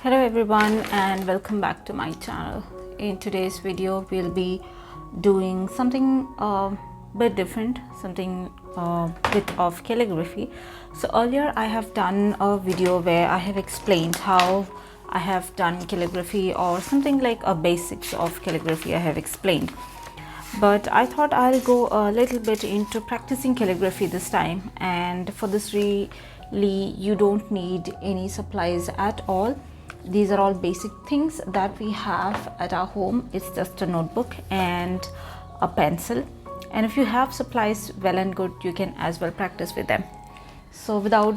Hello everyone and welcome back to my channel. In today's video we'll be doing something a bit different, something bit of calligraphy. So earlier I have done a video where I have explained how I have done calligraphy, or something like a basics of calligraphy I have explained. But I thought I'll go a little bit into practicing calligraphy this time, and for this really you don't need any supplies at all. These are all basic things that we have at our home. It's just a notebook and a pencil, and if you have supplies, well and good, you can as well practice with them. So without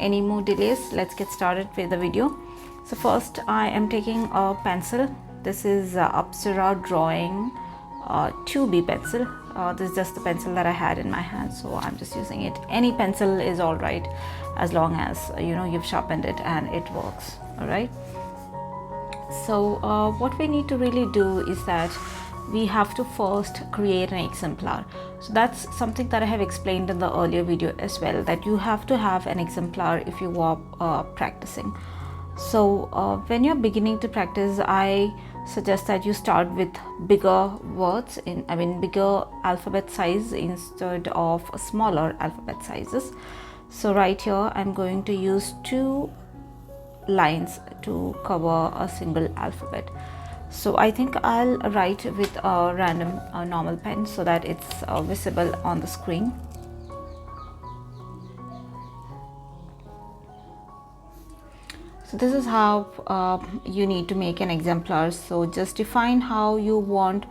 any more delays, let's get started with the video. So first I am taking a pencil. This is Apsara drawing 2B pencil. This is just the pencil that I had in my hand, so I'm just using it. Any pencil is all right as long as you've sharpened it and it works. All right, so what we need to really do is that we have to first create an exemplar. So that's something that I have explained in the earlier video as well, that you have to have an exemplar if you are practicing. So when you're beginning to practice, I suggest that you start with bigger words, bigger alphabet size instead of smaller alphabet sizes. So right here I'm going to use 2 lines to cover a single alphabet. So I think I'll write with a random normal pen so that it's visible on the screen. So this is how you need to make an exemplar. So just define how you want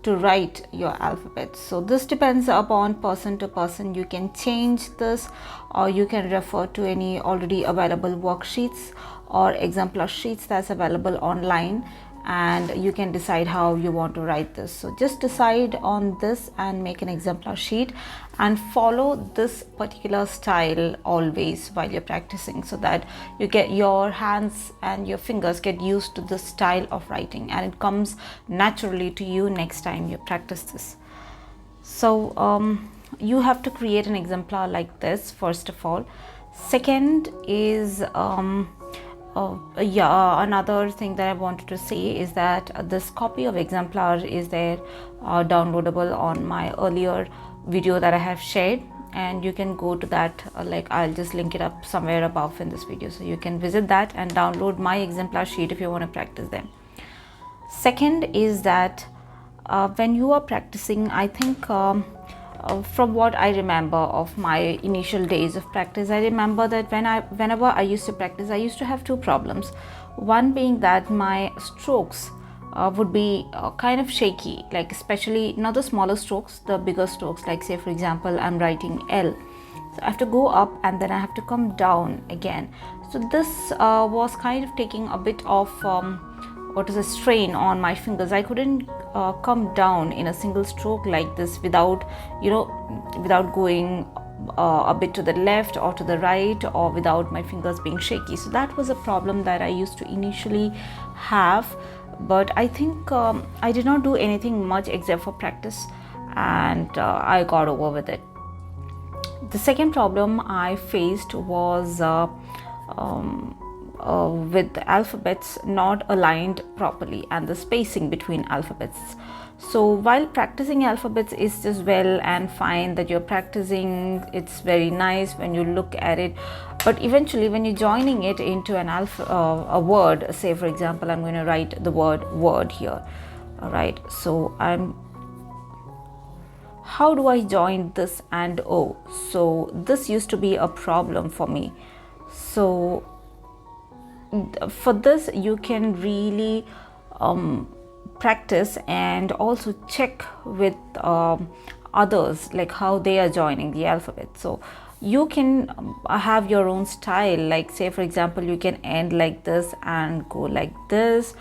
to write your alphabet. So this depends upon person to person. You can change this, or you can refer to any already available worksheets or exemplar sheets that's available online, and you can decide how you want to write this. So just decide on this and make an exemplar sheet, and follow this particular style always while you're practicing, so that you get your hands and your fingers get used to this style of writing, and it comes naturally to you next time you practice this. So you have to create an exemplar like this first of all. Second is another thing that I wanted to say is that this copy of exemplar is there downloadable on my earlier video that I have shared, and you can go to that, I'll just link it up somewhere above in this video, so you can visit that and download my exemplar sheet if you want to practice them. Second is that when you are practicing, I think from what I remember of my initial days of practice, I remember that whenever I used to practice, I used to have 2 problems. One being that my strokes would be kind of shaky, like especially not the smaller strokes, the bigger strokes, like say for example I'm writing L, so I have to go up and then I have to come down again. So this was kind of taking a bit of a strain on my fingers. I couldn't come down in a single stroke like this without going a bit to the left or to the right, or without my fingers being shaky. So that was a problem that I used to initially have, but I think I did not do anything much except for practice, and I got over with it. The second problem I faced was with the alphabets not aligned properly and the spacing between alphabets. So while practicing alphabets is just well and fine that you're practicing, it's very nice when you look at it, but eventually when you're joining it into an a word, say for example I'm going to write the word here. All right, so how do I join this and O? So this used to be a problem for me. So for this you can really practice and also check with others, like how they are joining the alphabet. So you can have your own style, like say for example you can end like this and go like this,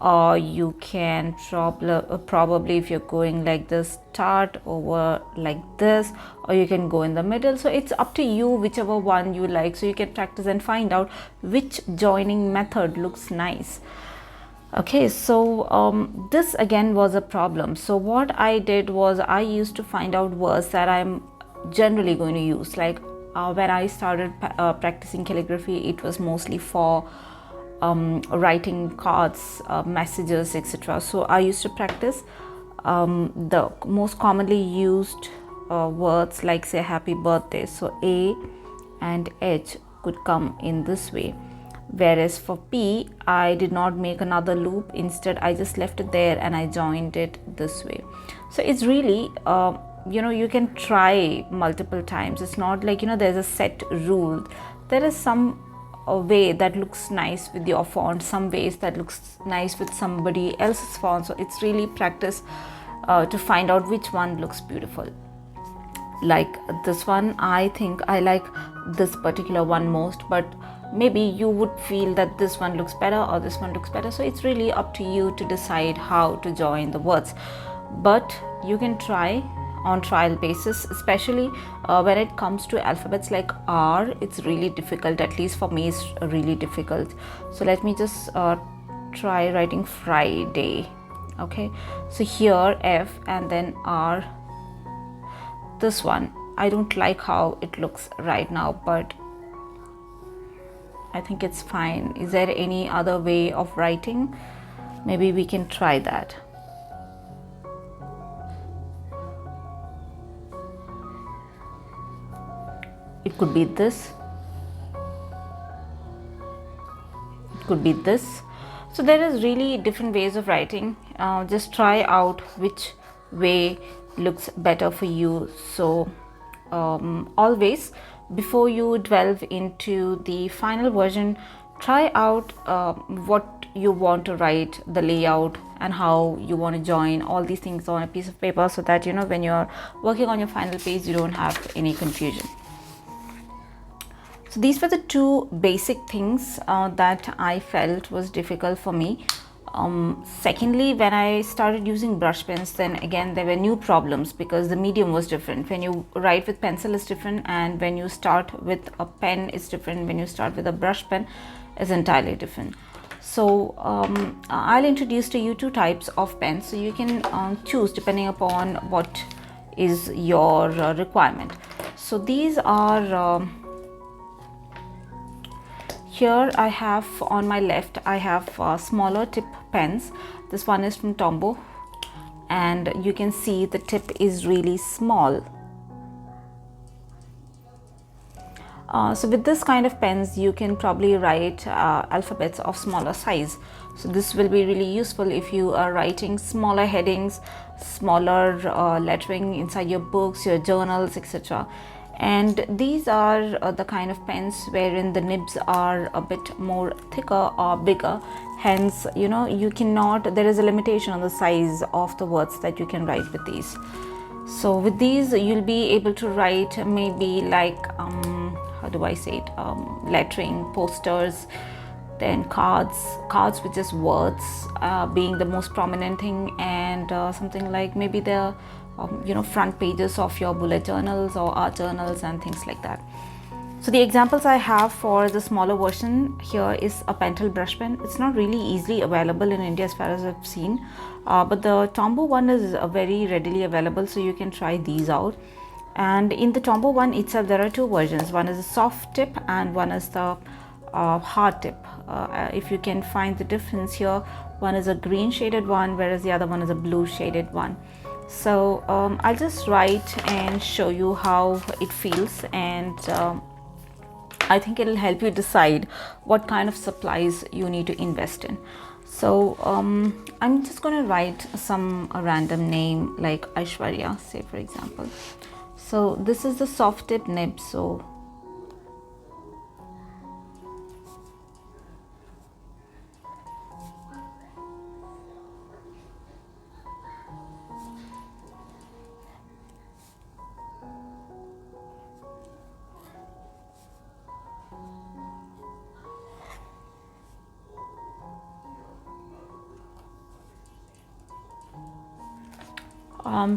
or you can probably if you're going like this, start over like this, or you can go in the middle. So it's up to you, whichever one you like. So you can practice and find out which joining method looks nice. Okay, so this again was a problem. So what I did was I used to find out words that I'm generally going to use. Like when I started practicing calligraphy, it was mostly for writing cards, messages, etc. So I used to practice the most commonly used words, like say happy birthday. So A and H could come in this way, whereas for P I did not make another loop. Instead I just left it there and I joined it this way. So it's really you can try multiple times. It's not like there's a set rule. There is some way that looks nice with your font, some ways that looks nice with somebody else's font. So it's really practice to find out which one looks beautiful. Like this one, I think I like this particular one most, but maybe you would feel that this one looks better or this one looks better. So it's really up to you to decide how to join the words, but you can try on trial basis, especially when it comes to alphabets like R. It's really difficult, at least for me it's really difficult. So let me just try writing Friday. Okay, so here F and then R. This one, I don't like how it looks right now, but I think it's fine. Is there any other way of writing? Maybe we can try that. It could be this. It could be this. So there is really different ways of writing. Just try out which way looks better for you. So always, before you delve into the final version, try out what you want to write, the layout, and how you want to join all these things on a piece of paper, so that when you're working on your final page you don't have any confusion. So these were the two basic things that I felt was difficult for me. Secondly, when I started using brush pens, then again there were new problems because the medium was different. When you write with pencil is different, and when you start with a pen is different. When you start with a brush pen is entirely different. So I'll introduce to you two types of pens, so you can choose depending upon what is your requirement. So these are here I have on my left, I have smaller tip pens. This one is from Tombow, and you can see the tip is really small. So with this kind of pens you can probably write alphabets of smaller size. So this will be really useful if you are writing smaller headings, smaller lettering inside your books, your journals, etc. And these are the kind of pens wherein the nibs are a bit more thicker or bigger. Hence, you cannot, there is a limitation on the size of the words that you can write with these. So with these you'll be able to write maybe like how do I say it, lettering, posters, then cards with just words being the most prominent thing, and something like maybe the front pages of your bullet journals or art journals and things like that. So the examples I have for the smaller version here is a pentel brush pen. It's not really easily available in India as far as I've seen, but the Tombow one is very readily available, so you can try these out. And in the Tombow one itself there are two versions. One is a soft tip and one is the hard tip. If you can find the difference here, one is a green shaded one, whereas the other one is a blue shaded one. So I'll just write and show you how it feels, and I think it'll help you decide what kind of supplies you need to invest in. So I'm just going to write some random name like Aishwarya, say for example. So this is the soft tip nib. So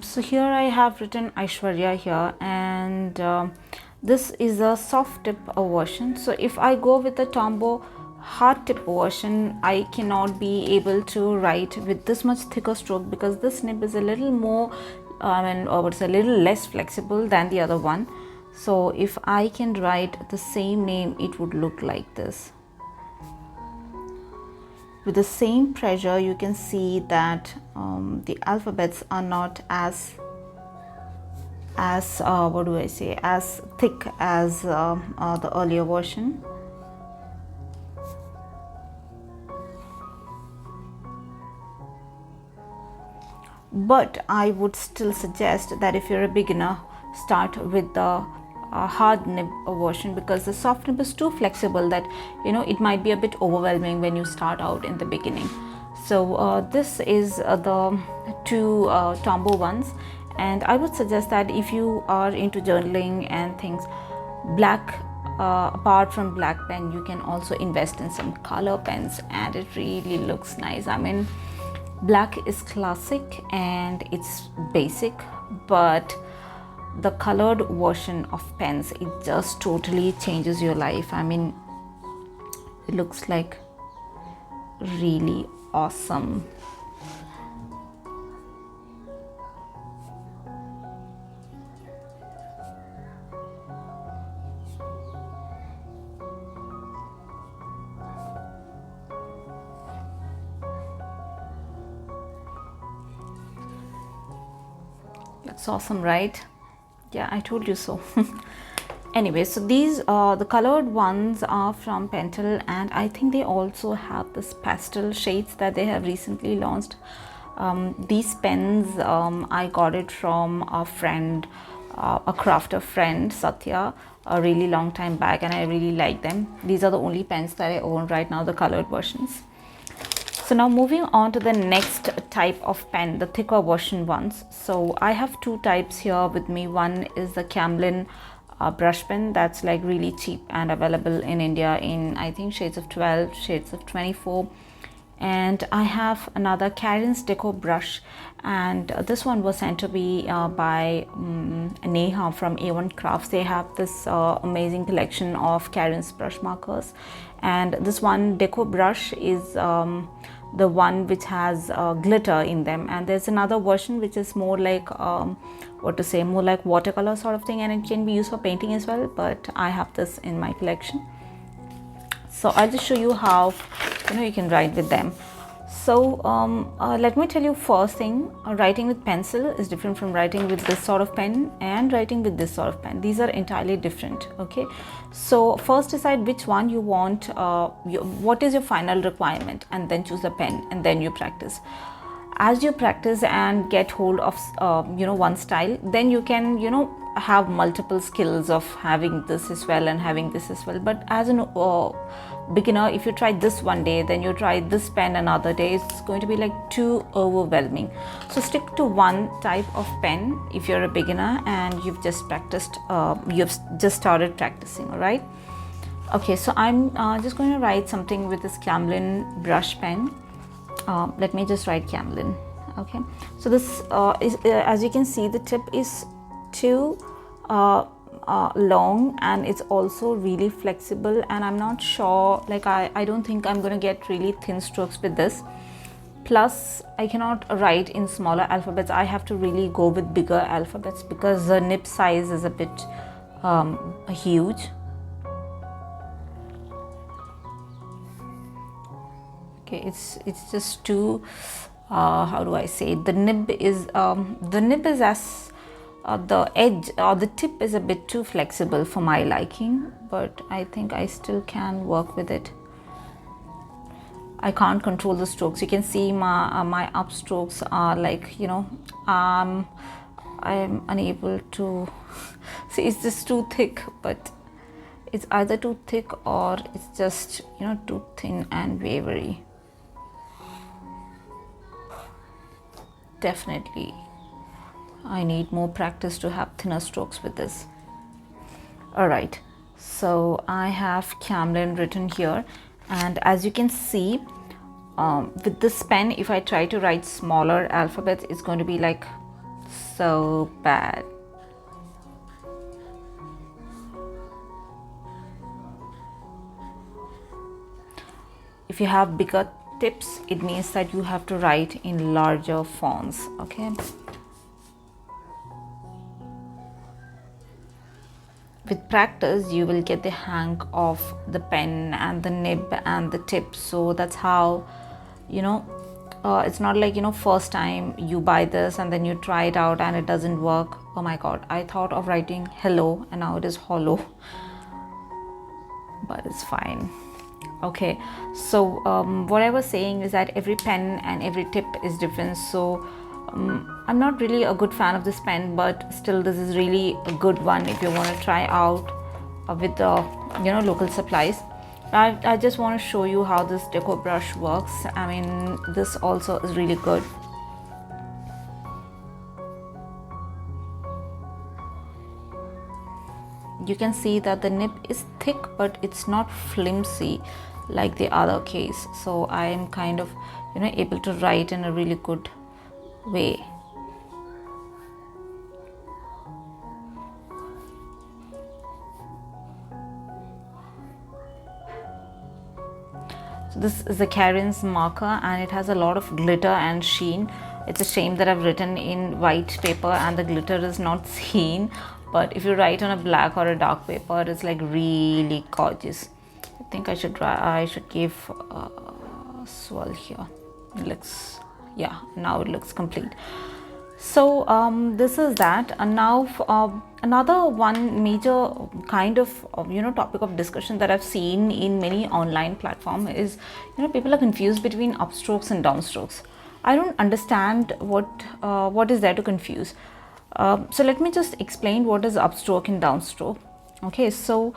so here I have written Aishwarya here, and this is a soft tip version. So if I go with the Tombow hard tip version, I cannot be able to write with this much thicker stroke because this nib is a little more it's a little less flexible than the other one. So if I can write the same name, it would look like this. with the same pressure, you can see that the alphabets are not as what do I say, as thick as the earlier version. But I would still suggest that if you're a beginner, start with the hard nib version, because the soft nib is too flexible that it might be a bit overwhelming when you start out in the beginning. So this is the two tombow ones, and I would suggest that if you are into journaling and things, black apart from black pen, you can also invest in some color pens, and it really looks nice. I mean, black is classic and it's basic, but the colored version of pens, it just totally changes your life. I mean, it looks like really awesome. That's awesome, right? Yeah, I told you so. Anyway, so these the colored ones are from Pentel, and I think they also have this pastel shades that they have recently launched. These pens, I got it from a friend, a crafter friend, Satya, a really long time back, and I really like them. These are the only pens that I own right now, the colored versions. So now moving on to the next type of pen, the thicker version ones. So I have two types here with me. One is the camin brush pen that's like really cheap and available in India in, I think, shades of 12, shades of 24. And I have another Karins deco brush, and this one was sent to me by Neha from A1 Crafts. They have this amazing collection of Karins brush markers, and this one deco brush is the one which has glitter in them, and there's another version which is more like more like watercolor sort of thing, and it can be used for painting as well, but I have this in my collection. So I'll just show you how you can write with them. So let me tell you first thing, writing with pencil is different from writing with this sort of pen and writing with this sort of pen. These are entirely different. Okay, so first decide which one you want, what is your final requirement, and then choose a pen, and then you practice. As you practice and get hold of one style, then you can have multiple skills of having this as well and having this as well. But as an beginner, if you try this one day, then you try this pen another day, it's going to be like too overwhelming. So stick to one type of pen if you're a beginner and you've just practiced, you've just started practicing. All right, okay, so I'm just going to write something with this camin brush pen. Let me just write camin. Okay, so this is as you can see, the tip is too long, and it's also really flexible, and I'm not sure, like I don't think I'm going to get really thin strokes with this. Plus I cannot write in smaller alphabets. I have to really go with bigger alphabets because the nib size is a bit huge. Okay, it's just too how do I say it? The nib is as the edge or the tip is a bit too flexible for my liking, but I think I still can work with it. I can't control the strokes. You can see my up strokes are like I'm unable to see. It's just too thick, but it's either too thick or it's just too thin and wavery. Definitely I need more practice to have thinner strokes with this. All right, so I have camin written here, and as you can see, with this pen, if I try to write smaller alphabets, it's going to be like so bad. If you have bigger tips, it means that you have to write in larger fonts. Okay, with practice you will get the hang of the pen and the nib and the tip. So that's how it's not like, first time you buy this and then you try it out and it doesn't work. Oh my god, I thought of writing hello and now it is hollow, but it's fine. Okay, so what I was saying is that every pen and every tip is different. So I'm not really a good fan of this pen, but still this is really a good one if you want to try out with the local supplies. I just want to show you how this deco brush works. I mean, this also is really good. You can see that the nib is thick, but it's not flimsy like the other case. So I am kind of able to write in a really good way. So this is a Karins marker and it has a lot of glitter and sheen. It's a shame that I've written in white paper and the glitter is not seen, but if you write on a black or a dark paper, it's like really gorgeous. I think I should give a swirl here. It looks, yeah, now it looks complete. So this is that. And now another one major kind of topic of discussion that I've seen in many online platforms is people are confused between upstrokes and downstrokes. I don't understand what is there to confuse. So let me just explain what is upstroke and downstroke. Okay, so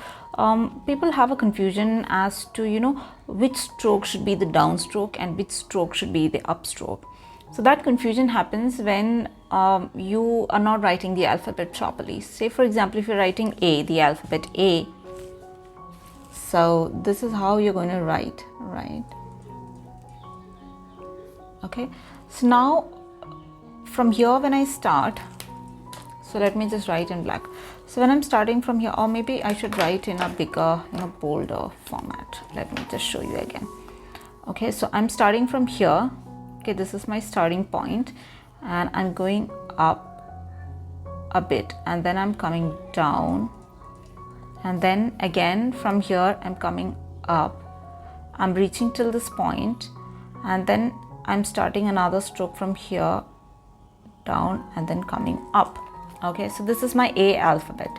people have a confusion as to which stroke should be the downstroke and which stroke should be the upstroke. So that confusion happens when you are not writing the alphabet properly. Say for example, if you're writing A, the alphabet A, so this is how you're going to write, right? Okay, so now from here when I start, so let me just write in black. So when I'm starting from here, or maybe I should write in a bigger, bolder format. Let me just show you again. Okay, so I'm starting from here. Okay, this is my starting point and I'm going up a bit and then I'm coming down, and then again from here I'm coming up. I'm reaching till this point and then I'm starting another stroke from here down and then coming up. Okay, so this is my A alphabet.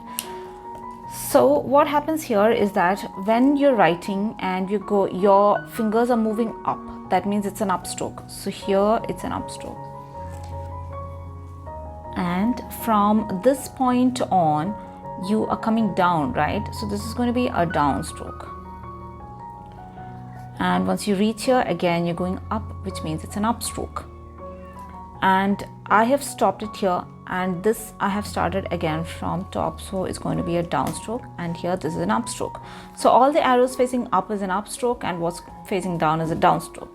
So what happens here is that when you're writing and you go, your fingers are moving up, that means it's an upstroke. So here it's an upstroke. And from this point on, you are coming down, right? So this is going to be a downstroke. And once you reach here, again, you're going up, which means it's an upstroke. And I have stopped it here, and this I have started again from top, so it's going to be a downstroke, and here this is an upstroke. So all the arrows facing up is an upstroke and what's facing down is a downstroke.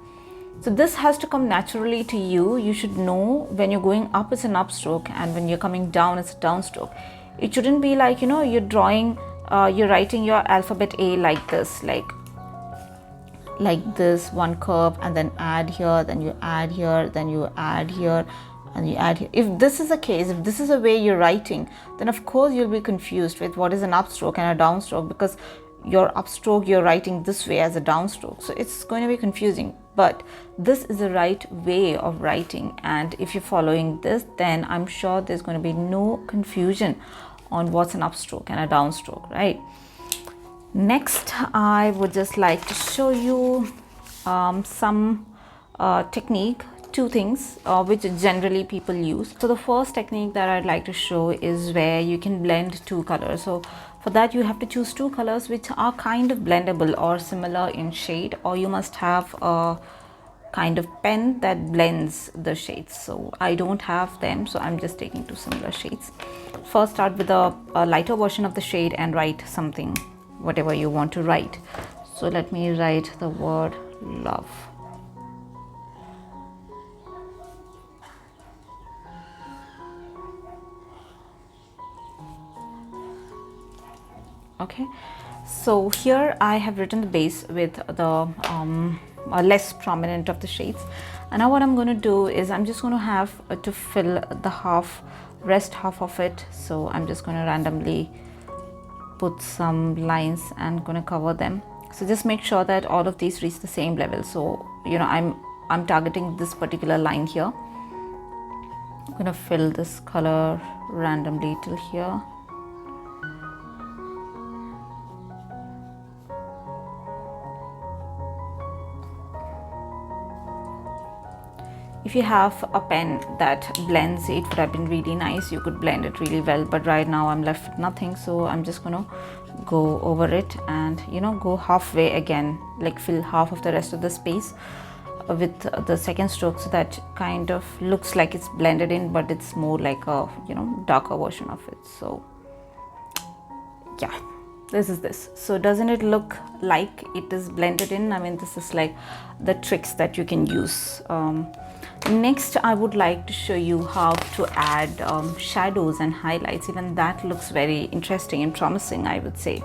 So this has to come naturally to you. You should know when you're going up it's an upstroke and when you're coming down it's a downstroke. It shouldn't be like you're drawing, you're writing your alphabet A like this, like this, one curve, and then add here, then you add here, then you add here, and you add here. If this is the case, if this is the way you're writing, then of course you'll be confused with what is an upstroke and a downstroke, because your upstroke you're writing this way as a downstroke, so it's going to be confusing. But this is the right way of writing, and if you're following this, then I'm sure there's going to be no confusion on what's an upstroke and a downstroke, right? Next, I would just like to show you some technique, two things which generally people use. So the first technique that I'd like to show is where you can blend two colors. So for that you have to choose two colors which are kind of blendable or similar in shade, or you must have a kind of pen that blends the shades. So I don't have them, so I'm just taking two similar shades. First start with a lighter version of the shade and write something, whatever you want to write. So let me write the word love. Okay, so here I have written the base with the less prominent of the shades, and now what I'm going to do is I'm just going to have to fill the rest half of it. So I'm just going to randomly put some lines and going to cover them. So just make sure that all of these reach the same level. So I'm I'm targeting this particular line here. I'm gonna fill this color randomly till here. If you have a pen that blends, it would have been really nice. You could blend it really well, but right now I'm left with nothing, so I'm just gonna go over it and go halfway again, like fill half of the rest of the space with the second stroke, so that kind of looks like it's blended in, but it's more like a darker version of it. So yeah, this is this. So doesn't it look like it is blended in? I mean, this is like the tricks that you can use. Next, I would like to show you how to add shadows and highlights. Even that looks very interesting and promising, I would say.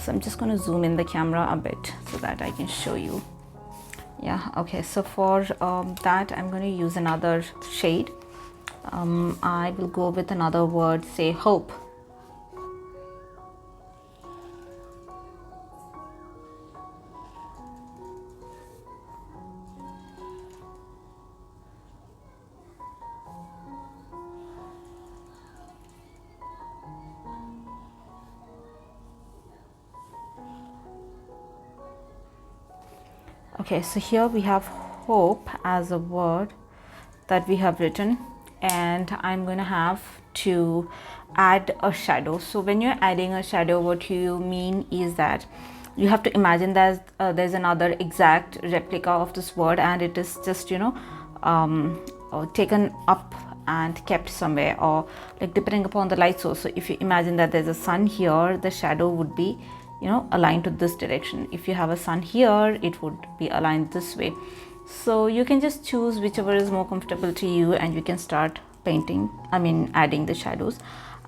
So I'm just going to zoom in the camera a bit so that I can show you. Yeah, okay, so for that I'm going to use another shade. I will go with another word, say hope. Okay, so here we have hope as a word that we have written, and I'm going to have to add a shadow. So when you're adding a shadow, what you mean is that you have to imagine that there's another exact replica of this word, and it is just taken up and kept somewhere, or like depending upon the light source. So if you imagine that there's a sun here, the shadow would be aligned to this direction. If you have a sun here, it would be aligned this way. So you can just choose whichever is more comfortable to you, and you can start adding the shadows.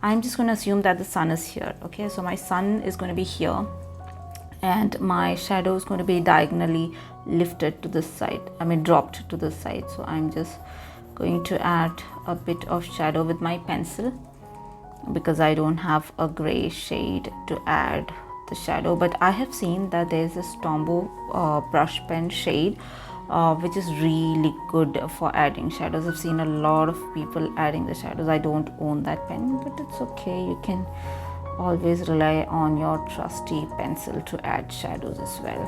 I'm just going to assume that the sun is here. Okay, so my sun is going to be here, and my shadow is going to be diagonally lifted to this side, dropped to this side. So I'm just going to add a bit of shadow with my pencil, because I don't have a gray shade to add the shadow. But I have seen that there's this tombow brush pen shade which is really good for adding shadows. I've seen a lot of people adding the shadows. I don't own that pen, but it's okay. You can always rely on your trusty pencil to add shadows as well.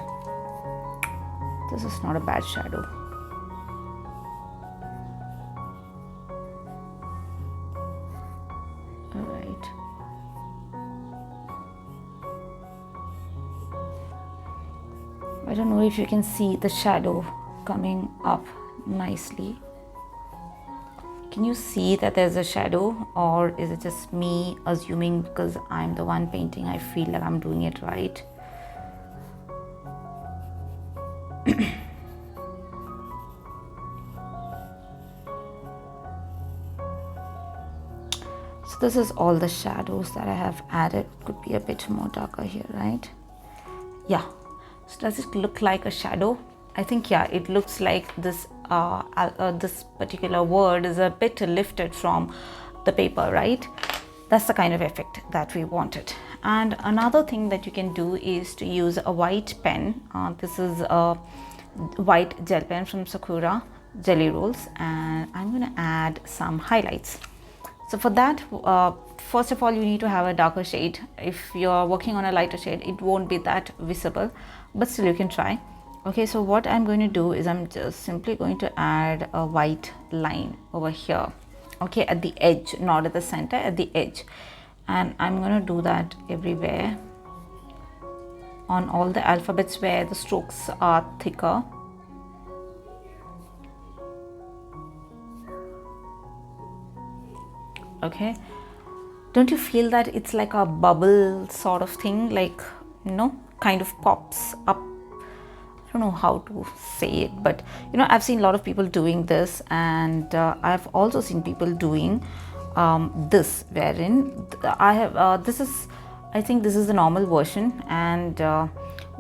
This is not a bad shadow. I don't know if you can see the shadow coming up nicely. Can you see that there's a shadow, or is it just me assuming because I'm the one painting, I feel like I'm doing it right? So this is all the shadows that I have added. Could be a bit more darker here, right? Yeah. So does it look like a shadow? I think, yeah, it looks like this this particular word is a bit lifted from the paper, right? That's the kind of effect that we wanted. And another thing that you can do is to use a white pen. This is a white gel pen from Sakura Jelly Rolls, and I'm going to add some highlights. So for that, first of all, you need to have a darker shade. If you're working on a lighter shade, it won't be that visible, but still you can try. Okay, so what I'm going to do is I'm just simply going to add a white line over here. Okay, at the edge, not at the center, at the edge. And I'm going to do that everywhere on all the alphabets where the strokes are thicker. Okay, don't you feel that it's like a bubble sort of thing, like, kind of pops up? I don't know how to say it, but I've seen a lot of people doing this, and I've also seen people doing this, wherein I have I think this is the normal version, and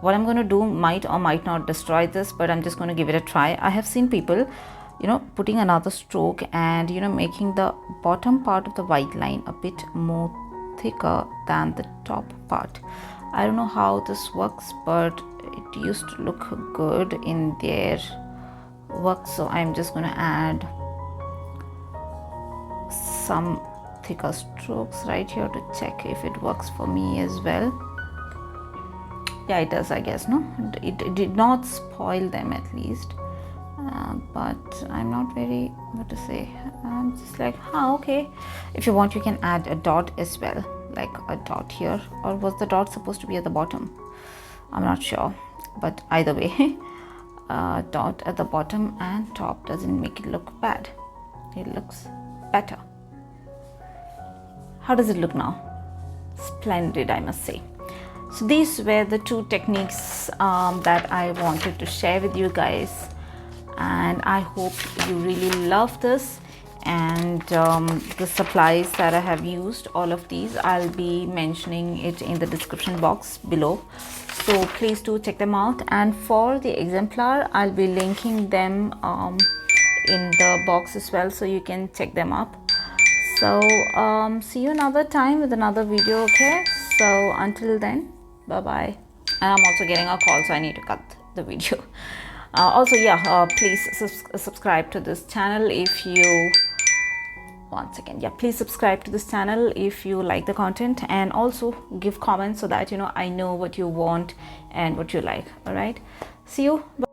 what I'm going to do might or might not destroy this, but I'm just going to give it a try. I have seen people putting another stroke and making the bottom part of the white line a bit more thicker than the top part. I don't know how this works, but it used to look good in their work, so I'm just going to add some thicker strokes right here to check if it works for me as well. Yeah, it does, I guess. No, it did not spoil them, at least. But I'm not very, what to say, I'm just like, okay. If you want, you can add a dot as well, like a dot here. Or was the dot supposed to be at the bottom? I'm not sure, but either way, dot at the bottom and top doesn't make it look bad. It looks better. How does it look now? Splendid, I must say. So these were the two techniques that I wanted to share with you guys, and I hope you really love this. And the supplies that I have used, all of these, I'll be mentioning it in the description box below, so please do check them out. And for the exemplar, I'll be linking them in the box as well, so you can check them up. So see you another time with another video. Okay, so until then, bye bye. And I'm also getting a call, so I need to cut the video. Also, yeah, please subscribe to this channel if you, once again, yeah, please subscribe to this channel if you like the content, and also give comments so that, you know, I know what you want and what you like. All right, see you. Bye.